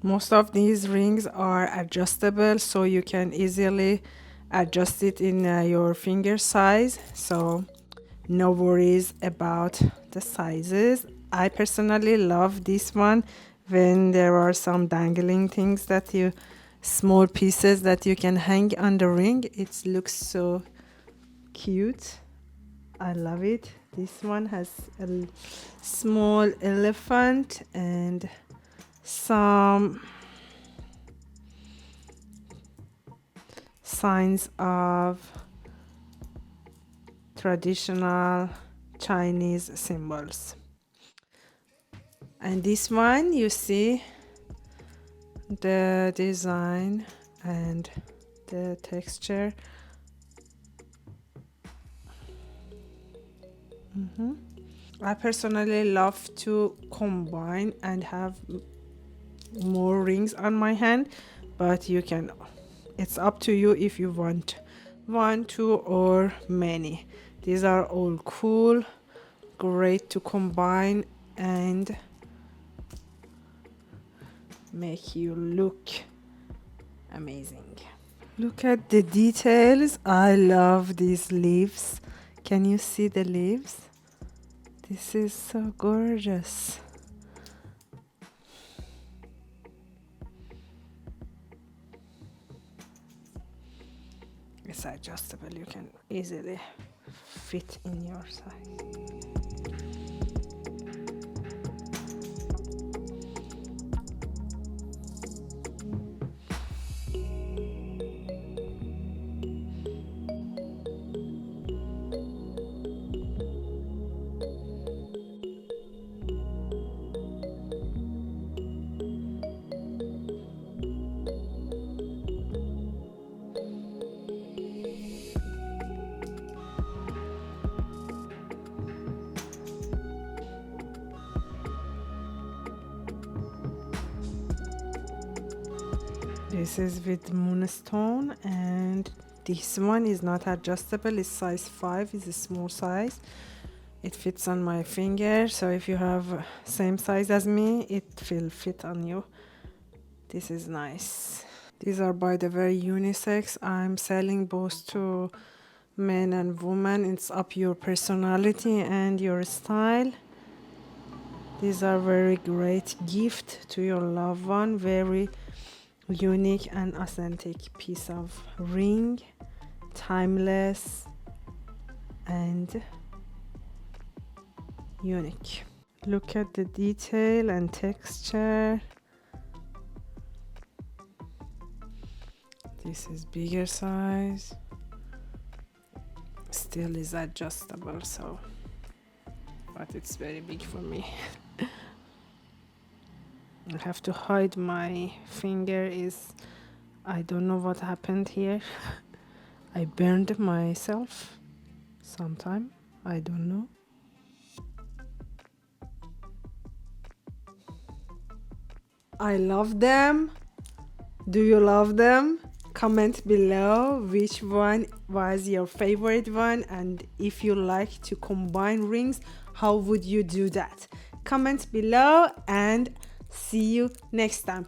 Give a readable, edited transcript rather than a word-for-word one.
Most of these rings are adjustable, so you can easily adjust it in your finger size, so no worries about the sizes. I personally love this one when there are some dangling things that you, small pieces that you can hang on the ring. It looks so cute. I love it. This one has a small elephant and some signs of traditional Chinese symbols. And this one, you see the design and the texture. I personally love to combine and have more rings on my hand, but you can, it's up to you if you want one, two, or many. These are all cool, great to combine and make you look amazing. Look at the details. I love these leaves. Can you see the leaves? This is so gorgeous. It's adjustable. You can easily fit in your size. This is with moonstone, and this one is not adjustable. It's size 5, it's a small size. It fits on my finger, so if you have same size as me, it will fit on you. This is nice. These are, by the way, unisex. I'm selling both to men and women. It's up your personality and your style. These are very great gift to your loved one. Very unique and authentic piece of ring, timeless and unique. Look at the detail and texture. This is bigger size, still is adjustable, so, but it's very big for me. I have to hide my finger. Is, I don't know what happened here. I burned myself sometime, I don't know. I love them. Do you love them? Comment below which one was your favorite one, and if you like to combine rings, how would you do that? Comment below and see you next time.